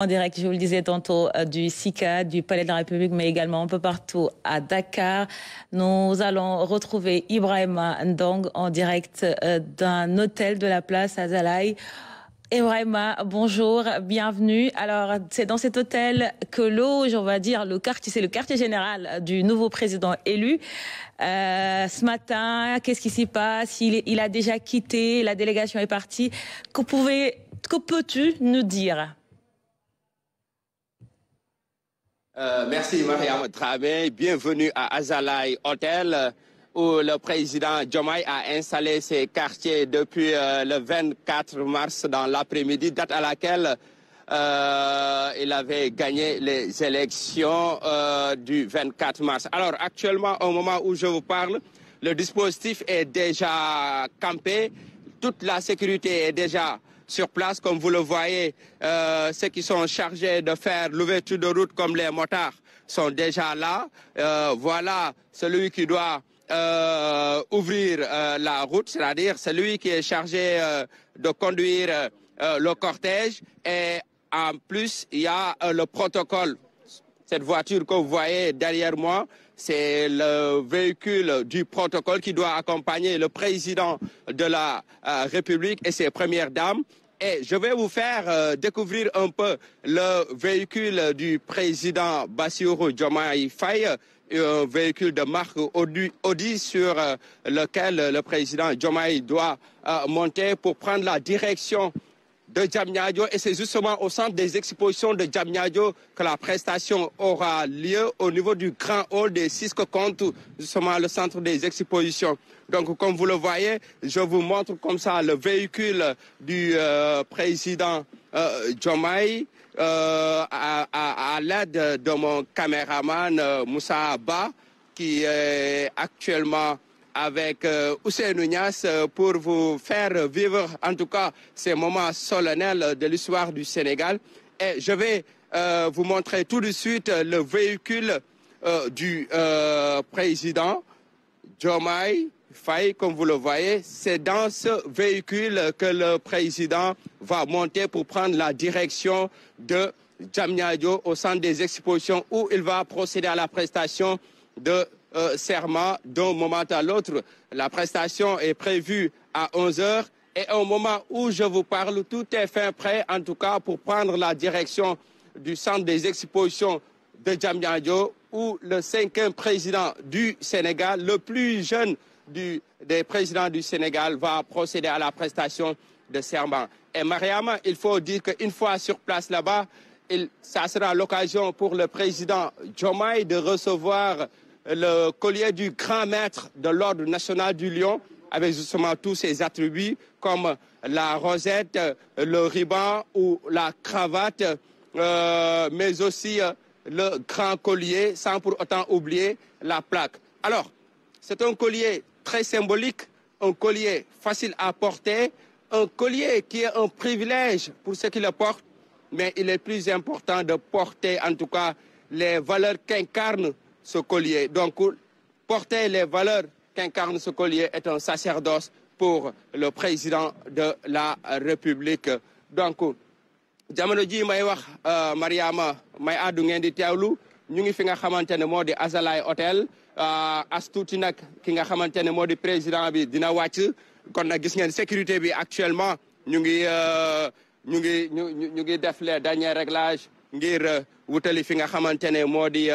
En direct, je vous le disais tantôt, du SICA, du Palais de la République, mais également un peu partout à Dakar. Nous allons retrouver Ibrahima Ndong en direct d'un hôtel de la place Azalaï. Ibrahima, bonjour, bienvenue. Alors, c'est dans cet hôtel que loge, on va dire, le quartier, c'est le quartier général du nouveau président élu. Ce matin, qu'est-ce qui s'y passe? Il a déjà quitté, la délégation est partie. Que peux-tu nous dire? Merci Mariam Dramé, bienvenue à Azalaï Hotel où le président Diomaye a installé ses quartiers depuis le 24 mars dans l'après-midi, date à laquelle il avait gagné les élections du 24 mars. Alors actuellement, au moment où je vous parle, le dispositif est déjà campé, toute la sécurité est déjà sur place, comme vous le voyez, ceux qui sont chargés de faire l'ouverture de route comme les motards sont déjà là. Voilà celui qui doit ouvrir la route, c'est-à-dire celui qui est chargé de conduire le cortège. Et en plus, il y a le protocole. Cette voiture que vous voyez derrière moi, c'est le véhicule du protocole qui doit accompagner le président de la République et ses premières dames. Et je vais vous faire découvrir un peu le véhicule du président Bassirou Diomaye Faye, un véhicule de marque Audi sur lequel le président Diomaye doit monter pour prendre la direction de Diamniadio, et c'est justement au centre des expositions de Diamniadio que la prestation aura lieu au niveau du grand hall des Cisco Compte, justement le centre des expositions. Donc comme vous le voyez, je vous montre comme ça le véhicule du président Diomaye à l'aide de mon caméraman Moussa Abba qui est actuellement avec Ousseynou Niass pour vous faire vivre en tout cas ces moments solennels de l'histoire du Sénégal. Et je vais vous montrer tout de suite le véhicule du président Diomaye Faye, comme vous le voyez. C'est dans ce véhicule que le président va monter pour prendre la direction de Diamniadio au centre des expositions où il va procéder à la prestation de serment d'un moment à l'autre. La prestation est prévue à 11h et au moment où je vous parle, tout est fin prêt en tout cas pour prendre la direction du centre des expositions de Diamniadio où le 5e président du Sénégal, le plus jeune des présidents du Sénégal, va procéder à la prestation de serment. Et Mariama, il faut dire qu'une fois sur place là-bas, ça sera l'occasion pour le président Diomaye de recevoir le collier du grand maître de l'ordre national du Lion, avec justement tous ses attributs comme la rosette, le ruban ou la cravate, mais aussi le grand collier, sans pour autant oublier la plaque. Alors, c'est un collier très symbolique, un collier facile à porter, un collier qui est un privilège pour ceux qui le portent, mais il est plus important de porter en tout cas les valeurs qu'incarne ce collier. Donc, porter les valeurs qu'incarne ce collier est un sacerdoce pour le président de la République. Donc, jamono ji may wax Mariama may àddu ngeen di teewlu ñu ngi fi nga xamante ne moo di Azalaï Hotel as tuuti nag ki nga xamante ne moo di président bi dina wàcc kon nag gis ngeen sécurité bi actuellement ñu ngi def les derniers réglages ngir wutali fi nga xamante ne moo di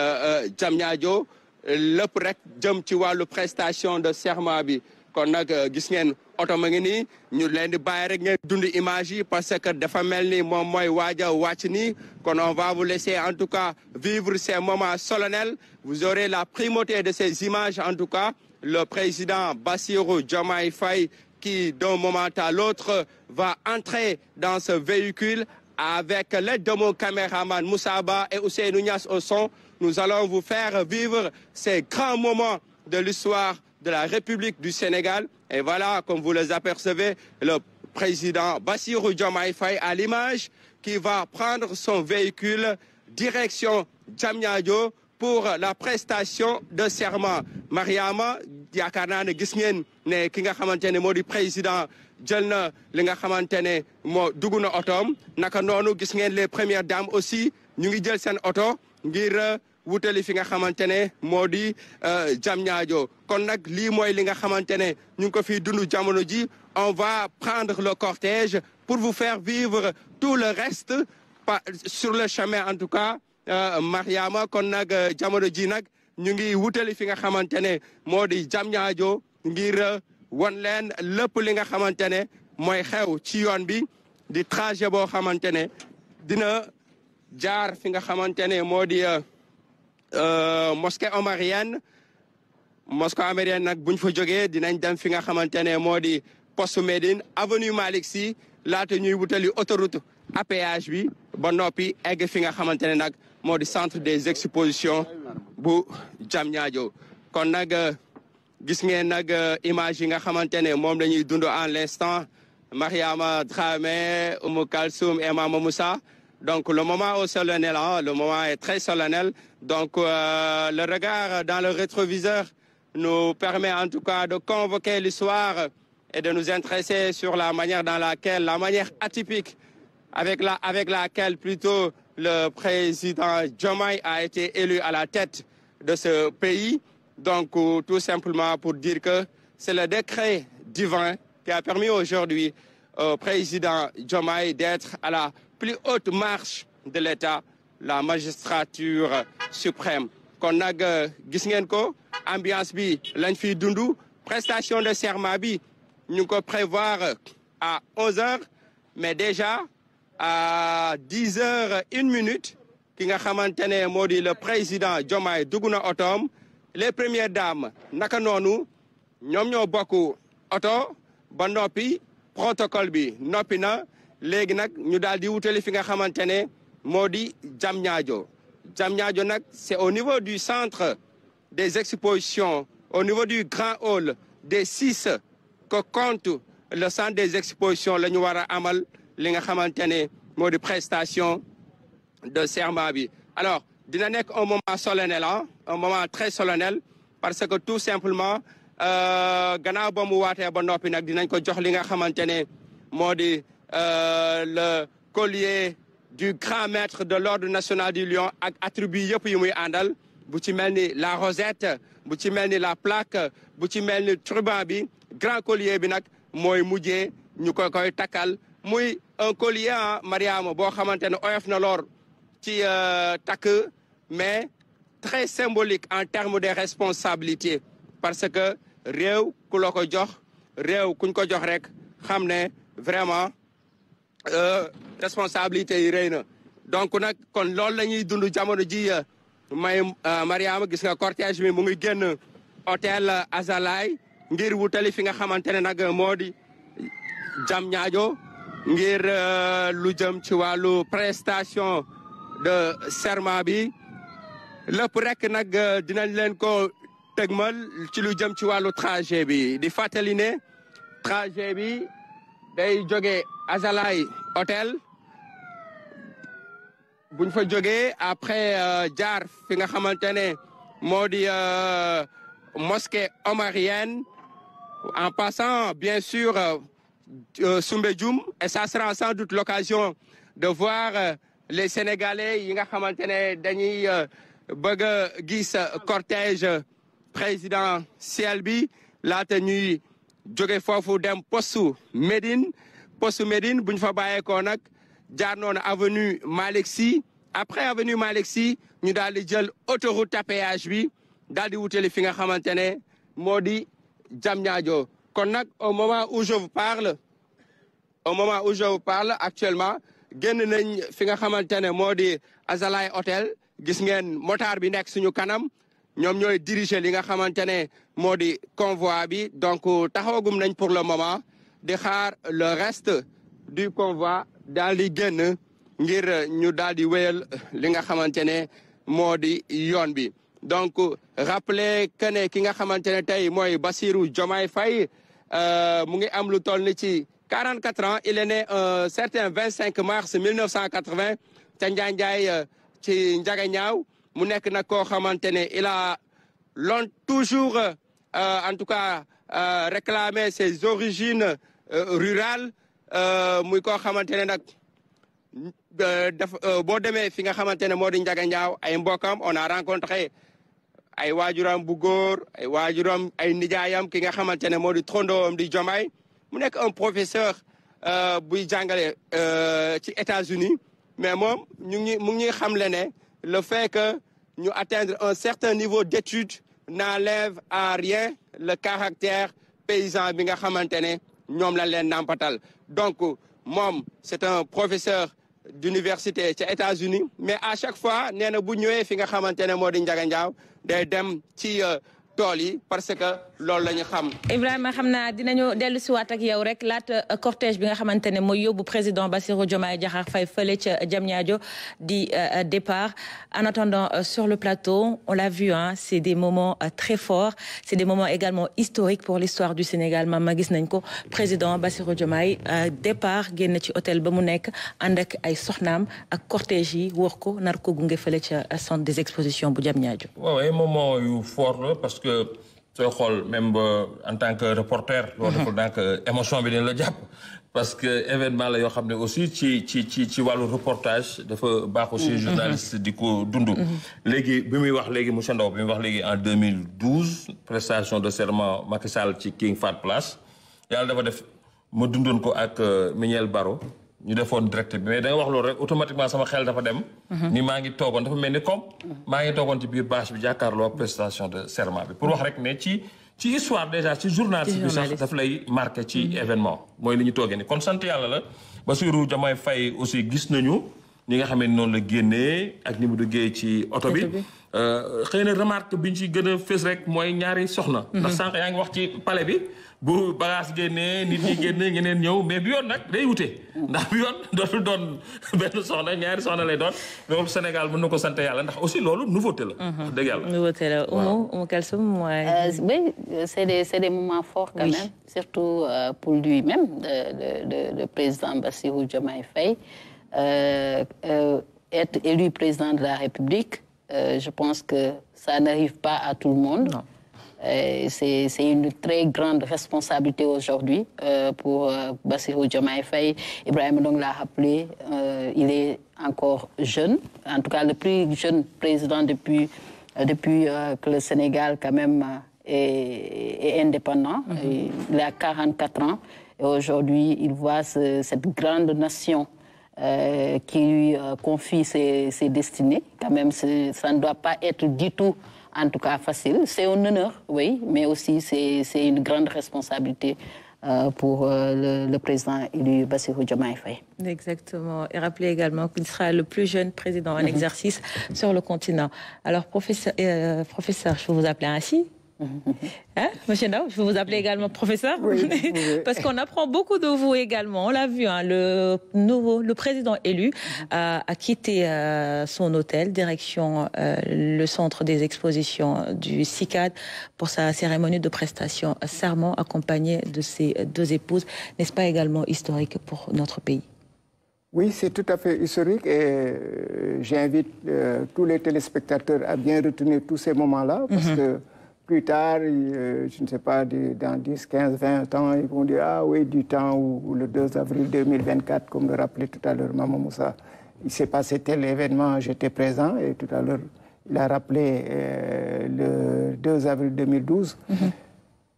Diamniadio lépp rek jëm ci wàllu prestation de serment bi kon nag gis ngeen oto ma ngi nii ñu leen di bàyyi rek ngeen dund image yi parce que dafa mel ni moom mooy waaja wàcc nii kon on va vous laisser en tout cas vivre ces moments solennels. Vous aurez la primauté de ces images en tout cas. Le président Bassirou Diomaye Faye qui d'un moment à l'autre va entrer dans ce véhicule avec l'aide de mon caméraman Moussa Abba et Ousseynou Niass au son. Nous allons vous faire vivre ces grands moments de l'histoire de la République du Sénégal. Et voilà, comme vous les apercevez, le président Bassirou Diomaye Faye à l'image qui va prendre son véhicule direction Diamniadio pour la prestation de serment. Mariama yaakaar naa ne gis ngeen ne ki nga xamante ne moo di président jël na li nga xamante ne moo dugg na otoom naka noonu gis ngeen les premières dames aussi ñu ngi jël seen oto ngir wutali fi nga xamante ne moo di Diamniadio kon nag lii mooy li nga xamante ne ñu ngi ko fiy dund jamono ji on va prendre le cortège pour vous faire vivre tout le reste sur le chemin en tout cas Mariama kon nag jamono ji nag ñu ngi wutali fi nga xamante ne moo di Diamniadio ngir won leen lépp li nga xamante ne mooy xew ci yoon bi di trajet boo xamante ne dina jaar fi nga xamante ne moo di mosquée omarienne nag buñ fa jógee dinañ dem fi nga xamante ne moo di poste Médine avenue Malick Sy laata ñuy wutali autoroute à péage bi ba noppi egg fi nga xamante ne nag moo di centre des expositions bu Diamniadio kon nag gis ngeen nag image yi nga xamante ne moom la ñuy dund en l'instant Mariama Dramé Oumou Kalsoum et Mama Moussa donc le moment est solennel le moment est très solennel donc le regard dans le rétroviseur nous permet en tout cas de convoquer l'histoire et de nous intéresser sur la manière atypique avec laquelle plutôt le président Diomaye a été élu à la tête de ce pays. Donc, tout simplement pour dire que c'est le décret divin qui a permis aujourd'hui au président Diomaye d'être à la plus haute marche de l'État, la magistrature suprême. kon nag gis ngeen ko ambiance bi lañ fiy dundu prestation de serment bi ñu ngi ko prévoir à 11h mais déjà à 10h01 ki nga xamante ne moo di le président Diomaye dugg na otoom les premières dames naka noonu ñoom ñoo bokk oto ba noppi protocole bi noppi na léegi nag ñu daal di wutali fi nga xamante ne moo di Diamniadio nag c'est au niveau du centre des expositions au niveau du grand hall des 6 que compte le centre des expositions la ñu war a amal li nga xamante ne moo di prestation de serment bi alors dina nekk un moment solennel un moment très solennel parce que tout simplement gannaaw ba mu waatee ba noppi nag dinañ ko jox li nga xamante ne moo di le collier du grand maître de l'ordre national du Lion ak attribut yëpp yi muy àndal bu ci mel ni la rosette bu ci mel ni la plaque bu ci mel ni turban bi grand collier bi nag mooy mujjee ñu koy takkal muy un collier Mariama boo xamante ne oyof na loor ci takk mais très symbolique en termes de responsabilité parce que réew ku la ko jox réew kuñ ko jox rek xam ne vraiment responsabilité yi rëy na donc nag kon loolu la ñuy dund jamono ji may Mariama gis nga cortège bi mu ngi génn hôtel Azalaï ngir wutali fi nga xamante ne nag moo di Diamniadio ngir lu jëm ci wàllu prestation de serment bi lépp rek nag dinañ leen ko tegmal ci lu jëm ci wàllu trajet bi di fàttali ne trajet bi day jóge Azalaï hôtel buñ fa jógee après jaar fi nga xamante ne moo di mosquée omarienne en passant bien sûr Soumbédioune et ça sera sans doute l'occasion de voir les Sénégalais yi nga xamante ne dañuy bëgg a gis cortège présidentiel bi laata ñuy jóge foofu dem poste Médine bu ñu fa bàyyeekoo nag jaar noonu avenue Malick Sy après avenue Malick Sy ñu daal di jël autoroute à péage bi daal di wutali fi nga xamante ne moo di Diamniadio kon nag au moment où je vous parle actuellement génn nañ fi nga xamante ne moo di Azalaï hôtel gis ngeen motard bi nekk suñu kanam ñoom ñooy diriger li nga xamante ne moo di convoi bi donc taxawagum nañ pour le moment di xaar le reste du convoi daal di génn ngir ñu daal di wéyal li nga xamante ne moo di yoon bi donc rappeler que ne ki nga xamante ne tey mooy Bassirou Diomaye Faye mu ngi am lu toll ni ci 44 ans il est né un certain 25 mars 1980 ca Njaanjaay ci Njagañaaw mu nekk nag koo xamante ne il a toujours en tout cas réclamé ses origines rurales muy koo xamante ne nag boo demee fi nga xamante ne moo di Ndiaga Ndiaw ay mbokam on a rencontré ay waajuram bu góor ay waajuram ay nijaayam ki nga xamante ne moo di trondoom di Diomaye mu nekk un professeur buy jàngale ci États-Unis mais moom mu ngi ñuy xamle ne le fait que ñu atteindre un certain niveau d'études n'enlève en rien le caractère paysan bi nga xamante ne ñoom la leen nampatal donc moom c'est un professeur d'université ci États-Unis mais à chaque fois nee na bu ñëwee fi nga xamante ne moo di Ndiaga Ndiaw day dem ci tool yi parce que loolu la ñu xam. Ibrahima xam naa dinañu dellu si waat ak yow rek laata cortège bi nga xamante ne mooy yóbbu président Bassirou Diomaye Diakhar Faye fële ca Diamniadio di départ. En attendant sur le plateau on l'a vu hein, c'est des moments très forts c'est des moments également historiques pour l'histoire du Sénégal ma gis nañ ko président Bassirou Diomaye départ génn ci hôtel ba mu nekk ànd ak ay soxnaam ak cortège yi wër ko nar ko gunge fële ca centre des expositions bu Diamniadio. waaw ay moments yu fort la parce que sooy xool même en tant que reporter. loolu deful donc émotion bi dina la jàpp. parce que événement la yoo xam ne aussi ci wàllu reportage dafa baax aussi journaliste di ko dund. léegi bi muy wax léegi monsieur Ndao bi muy wax léegi en 2012 prestation de serment Macky Sall ci King Fahd Palace yàlla dafa def ma dundoon ko ak Mignel Baro ñu defoon direct bi mais da nga wax loolu rek automatiquement sama xel dafa dem. ni maa ngi toogoon dafa mel ni comme. maa ngi toogoon ci biir bâche bi jàkkaarloo ak prestation de serment bi pour wax rek ne ci histoire déjà ci journaliste bi sax daf lay marqué ci événement mooy li ñu toogee ni kon sant yàlla la Bassirou Diomaye Faye aussi gis nañu ñi nga xam ne noonu la génnee ak ni mu duggee ci oto bi xëy na remarque bi ñu ci gën a fës rek mooy ñaari soxna ndax sànq yaa ngi wax ci palais bi bu bagage génnee nit ñi génne ñeneen ñëw mais bi yoon nag day wute ndax bi yoon dootul doon benn soxna ñaari soxna lay doon loolu Sénégal mën na ko sant yàlla ndax aussi loolu nouveauté la wax dëgg yàlla nouveauté la Oumou Kalsoum oui c'est des moments forts quand même surtout pour lui-même le président Bassirou Diomaye Faye être élu président de la République je pense que ça n'arrive pas à tout le monde. Non. C'est une très grande responsabilité aujourd'hui pour Bassirou Diomaye Faye. Ibrahima donc l'a rappelé, il est encore jeune, en tout cas le plus jeune président depuis que le Sénégal quand même est indépendant. Il a 44 ans et aujourd'hui il voit cette grande nation qui lui confie ses destinées. Quand même, ça ne doit pas être du tout, en tout cas, facile. C'est un honneur, oui, mais aussi c'est une grande responsabilité pour le président élu Bassirou Diomaye Faye. Exactement. Et rappelez également qu'il sera le plus jeune président en exercice sur le continent. Alors, professeur, je peux vous appeler ainsi? Hein, monsieur Ndao, je vais vous appeler également professeur, oui. Parce qu'on apprend beaucoup de vous également. On l'a vu, hein, le président élu a quitté son hôtel, direction le centre des expositions du CICAD pour sa cérémonie de prestation serment accompagnée de ses deux épouses. N'est-ce pas également historique pour notre pays? Oui, c'est tout à fait historique et j'invite tous les téléspectateurs à bien retenir tous ces moments-là parce que plus tard, je ne sais pas, dans 10, 15, 20 ans, ils vont dire « Ah oui, du temps où le 2 avril 2024, comme le rappelait tout à l'heure Maman Moussa, il s'est passé tel événement, j'étais présent. » Et tout à l'heure, il a rappelé le 2 avril 2012.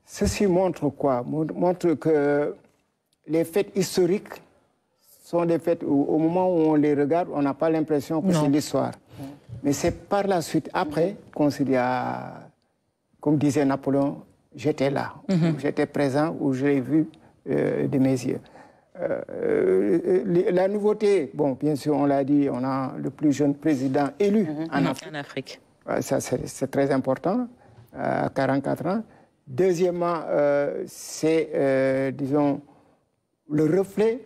Ceci montre quoi? Montre que les fêtes historiques sont des fêtes où, au moment où on les regarde, on n'a pas l'impression que c'est l'histoire. Mais c'est par la suite, après, qu'on se dit « Comme disait Napoléon, j'étais là, j'étais présent, où je l'ai vu de mes yeux. La nouveauté, bon, bien sûr, on l'a dit, on a le plus jeune président élu en Afrique. Ça, c'est très important, à 44 ans. Deuxièmement, c'est, disons, le reflet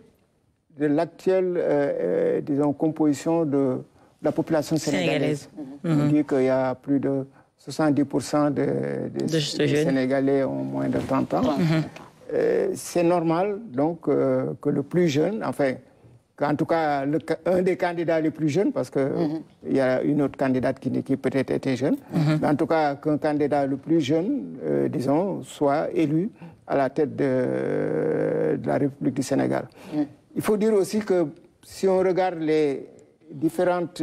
de l'actuelle, disons, composition de la population sénégalaise. On dit qu'il y a plus de 70% des Sénégalais ont moins de 30 ans. C'est normal, donc, que le plus jeune, enfin, qu'en tout cas, un des candidats les plus jeunes, parce qu'il y a une autre candidate qui peut-être était jeune, mais en tout cas, qu'un candidat le plus jeune, disons, soit élu à la tête de la République du Sénégal. Il faut dire aussi que si on regarde les différentes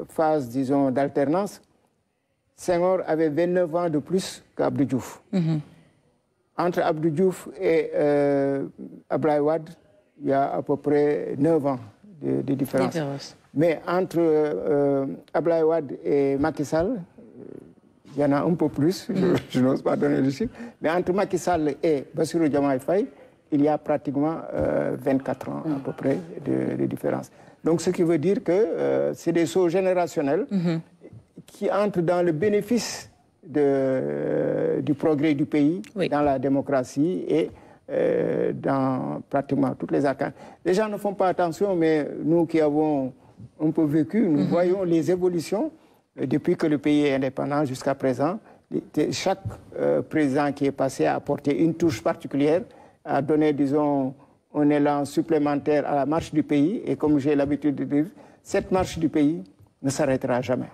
phases, disons, d'alternance, Senghor avait 29 ans de plus qu'Abdou Diouf. Entre Abdou Diouf et Abdoulaye Wade, il y a à peu près 9 ans de différence. Mais entre Abdoulaye Wade et Macky Sall, il y en a un peu plus, je n'ose pas donner le chiffre, mais entre Macky Sall et Bassirou Diomaye Faye, il y a pratiquement 24 ans à peu près de différence. Donc ce qui veut dire que c'est des sauts générationnels qui entrent dans le bénéfice du progrès du pays, dans la démocratie et dans pratiquement toutes les arcanes. Les gens ne font pas attention, mais nous qui avons un peu vécu, nous voyons les évolutions depuis que le pays est indépendant jusqu'à présent. Chaque président qui est passé a apporté une touche particulière, a donné, disons, un élan supplémentaire à la marche du pays. Et comme j'ai l'habitude de dire, cette marche du pays ne s'arrêtera jamais.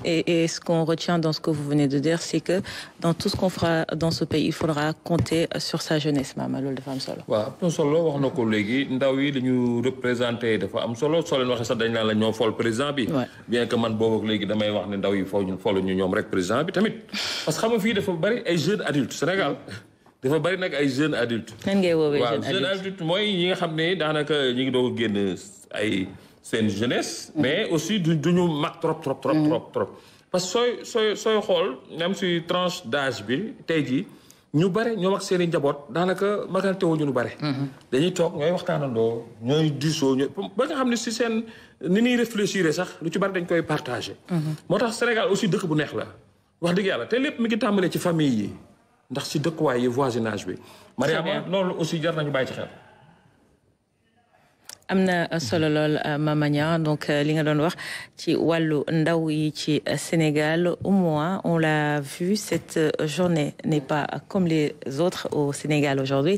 Et ce qu'on retient dans ce que vous venez de dire, c'est que dans tout ce qu'on fera dans ce pays, il faudra compter sur sa jeunesse, Mama loolu dafa am solo. waaw am na solo wax na ko léegi ndaw yi li ñu représenté dafa am solo soo leen waxee sax dañ naan la ñoo fol président bi. bien que man boobu léegi damay wax ne ndaw yi folu ñu ñoom rek président bi tamit parce que xam nga fii dafa bari ay jeunes adultes Sénégal dafa bari nag ay jeunes adultes. nan ngay woowee jeunes adultes mooy ñi nga xam ne daanaka ñi ngi doog a génn ay. C'est une jeunesse, mais aussi du mag trop. Parce que sooy xool même si tranche d'âge bi tey jii ñu bare ñoom ak seen i njaboot daanaka magante wu ñu bare. dañuy toog ñooy waxtaanandoo ñooy diisoo ba nga xam ne si seen ni ñuy réfléchir sax lu ci bari dañ koy partager. moo tax Sénégal aussi dëkk bu neex la wax dëgg yàlla te lépp mi ngi tàmbalee ci famille yi ndax si dëkkuwaay yi voisinage bi. Mariama loolu aussi jar nañu bàyyi ci xel. amna solo lol Mama Niang donc li nga doon wax ci wàllu ndaw yi ci Sénégal au moins on l'a vu cette journée n'est pas comme les autres au Sénégal aujourd'hui.